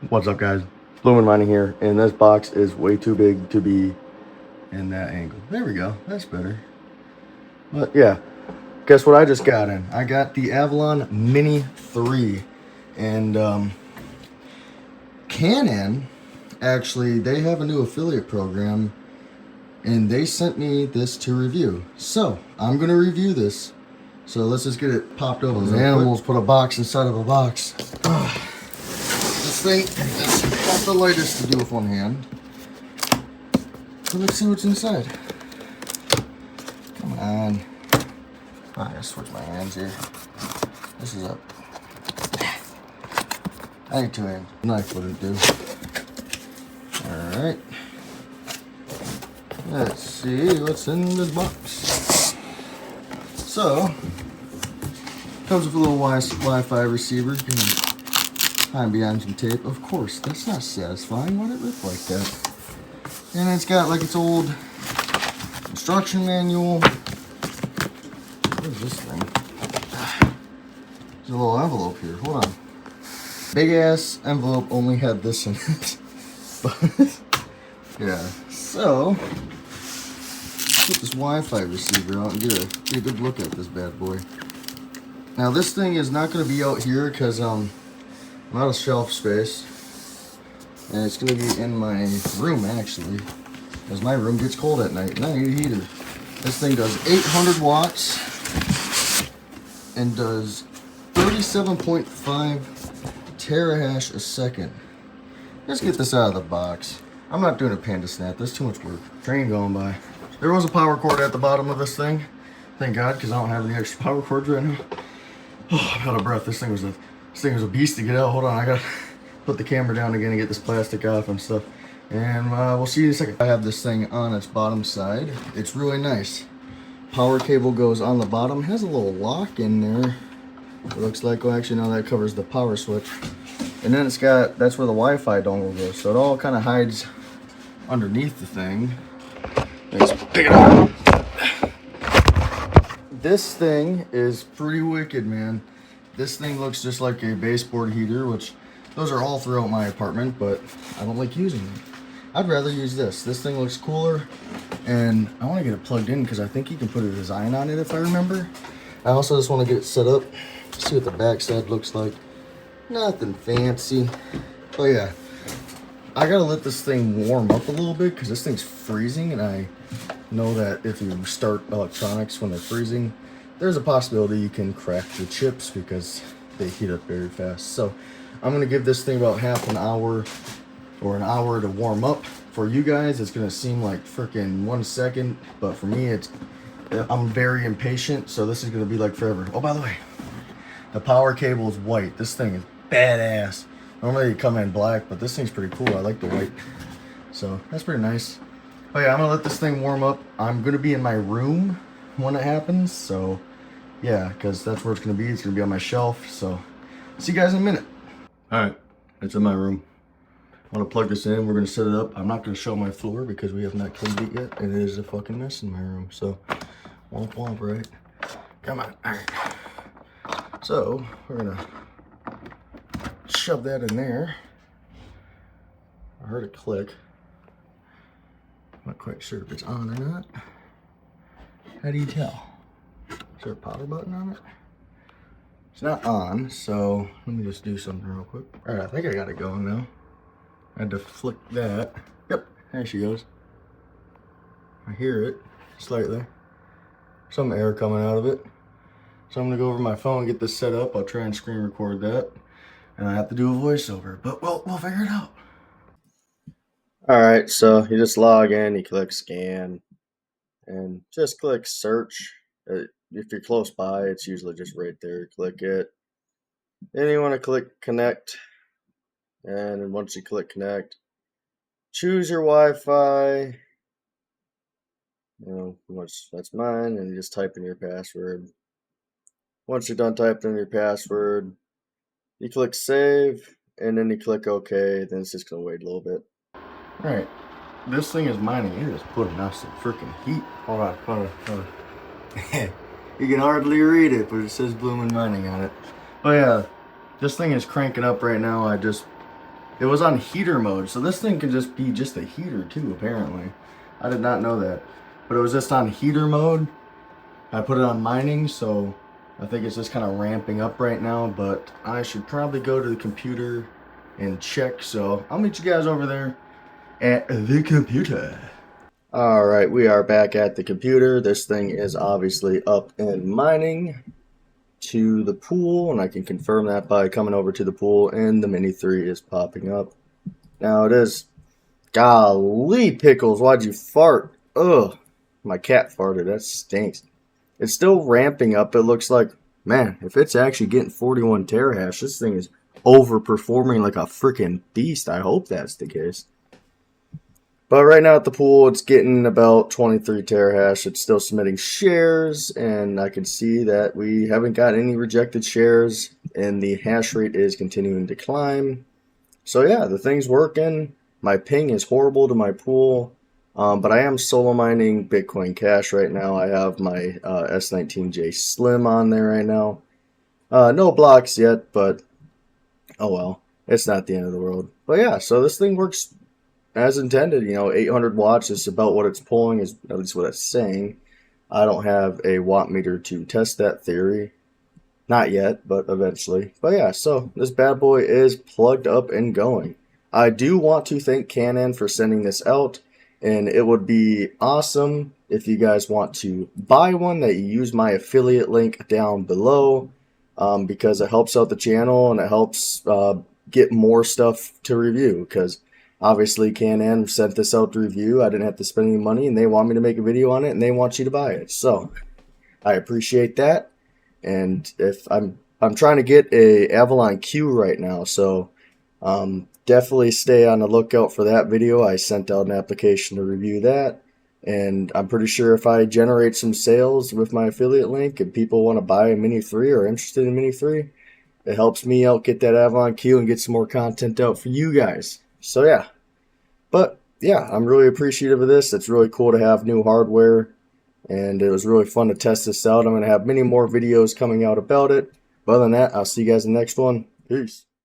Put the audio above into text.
What's up, guys? Bloomin' Mining here, and this box is way too big to be in that angle. There we go. That's better. But yeah, guess what I just got in? I got the Avalon Mini 3, and Canon, actually, they have a new affiliate program, and they sent me this to review. So I'm gonna review this. So let's just get it popped open. Those animals put a box inside of a box. This thing is not the lightest to do with one hand. So let's see what's inside. Come on. I gotta switch my hands here. This is up. I need two hands. Knife wouldn't do. Alright. Let's see what's in this box. So, comes with a little Wi-Fi receiver. Hide behind some tape. Of course, that's not satisfying. Why'd it rip like that? And it's got like its old instruction manual. What is this thing? There's a little envelope here. Hold on. Big ass envelope only had this in it. But yeah. So put this Wi-Fi receiver out and get a good look at this bad boy. Now this thing is not going to be out here because I'm out of shelf space, and it's going to be in my room actually, because my room gets cold at night and I need a heater. This thing does 800 watts and does 37.5 terahash a second. Let's get this out of the box. I'm not doing a panda snap, that's too much work. Train going by. There was a power cord at the bottom of this thing, thank God, because I don't have any extra power cords right now. Oh, I'm out of breath. This thing was a beast to get out. Hold on, I gotta put the camera down again and get this plastic off and stuff. And we'll see you in a second. I have this thing on its bottom side. It's really nice. Power cable goes on the bottom. It has a little lock in there. It looks like, well, actually, no, that covers the power switch. And then it's got, that's where the Wi-Fi dongle goes. So it all kind of hides underneath the thing. Let's pick it up. This thing is pretty wicked, man. This thing looks just like a baseboard heater, which those are all throughout my apartment, but I don't like using them. I'd rather use this. This thing looks cooler, and I want to get it plugged in because I think you can put a design on it if I remember. I also just want to get it set up, see what the backside looks like. Nothing fancy, but yeah. I gotta let this thing warm up a little bit because this thing's freezing, and I know that if you start electronics when they're freezing, there's a possibility you can crack the chips because they heat up very fast. So I'm gonna give this thing about half an hour or an hour to warm up. For you guys, it's gonna seem like freaking 1 second, but for me, I'm very impatient, so this is gonna be like forever. Oh, by the way, the power cable is white. This thing is badass. Normally they come in black, but this thing's pretty cool. I like the white, so that's pretty nice. But yeah, I'm gonna let this thing warm up. I'm gonna be in my room when it happens, so yeah, because that's where it's gonna be. It's gonna be on my shelf, so see you guys in a minute. All right, it's in my room. I'm gonna plug this in. We're gonna set it up. I'm not gonna show my floor because we have not cleaned it yet. It is a fucking mess in my room, so womp womp, right? Come on. All right. So we're gonna shove that in there. I heard it click. Not quite sure if it's on or not. How do you tell? Is there a power button on it? It's not on, so let me just do something real quick. All right, I think I got it going now. I had to flick that. Yep, there she goes. I hear it slightly. Some air coming out of it. So I'm gonna go over my phone and get this set up. I'll try and screen record that. And I have to do a voiceover, but we'll figure it out. All right, so you just log in, you click scan, and just click search. If you're close by, it's usually just right there. Click it. Then you want to click connect, and then once you click connect, choose your Wi-Fi. That's mine, and you just type in your password. Once you're done typing in your password, you click save, and then you click OK. Then it's just gonna wait a little bit. All right, this thing is mining. It is putting out some freaking heat. Hold on. You can hardly read it, but it says Bloomin' Mining on it. But yeah, this thing is cranking up right now. I just it was on heater mode. So this thing can just be just a heater too, apparently. I did not know that. But it was just on heater mode. I put it on mining, so I think it's just kind of ramping up right now. But I should probably go to the computer and check. So I'll meet you guys over there at the computer. Alright, we are back at the computer. This thing is obviously up and mining to the pool, and I can confirm that by coming over to the pool, and the Mini 3 is popping up. Now it is, golly pickles, why'd you fart? Ugh, my cat farted, that stinks. It's still ramping up. It looks like, man, if it's actually getting 41 terahash, this thing is overperforming like a freaking beast. I hope that's the case. But right now at the pool, it's getting about 23 terahash. It's still submitting shares, and I can see that we haven't got any rejected shares, and the hash rate is continuing to climb. So yeah, the thing's working. My ping is horrible to my pool, but I am solo mining Bitcoin Cash right now. I have my S19J Slim on there right now. No blocks yet, but oh well. It's not the end of the world. But yeah, so this thing works as intended. You know, 800 watts is about what it's pulling, is at least what it's saying. I don't have a watt meter to test that theory. Not yet, but eventually. But yeah, so this bad boy is plugged up and going. I do want to thank Canon for sending this out, and it would be awesome if you guys want to buy one that you use my affiliate link down below, because it helps out the channel and it helps get more stuff to review, because obviously, Can-Am sent this out to review. I didn't have to spend any money, and they want me to make a video on it, and they want you to buy it. So, I appreciate that. And if I'm trying to get a Avalon Q right now, so definitely stay on the lookout for that video. I sent out an application to review that, and I'm pretty sure if I generate some sales with my affiliate link and people want to buy a Mini 3 or are interested in Mini 3, it helps me out get that Avalon Q and get some more content out for you guys. So yeah, but yeah, I'm really appreciative of this. It's really cool to have new hardware, and it was really fun to test this out. I'm going to have many more videos coming out about it. But other than that, I'll see you guys in the next one. Peace.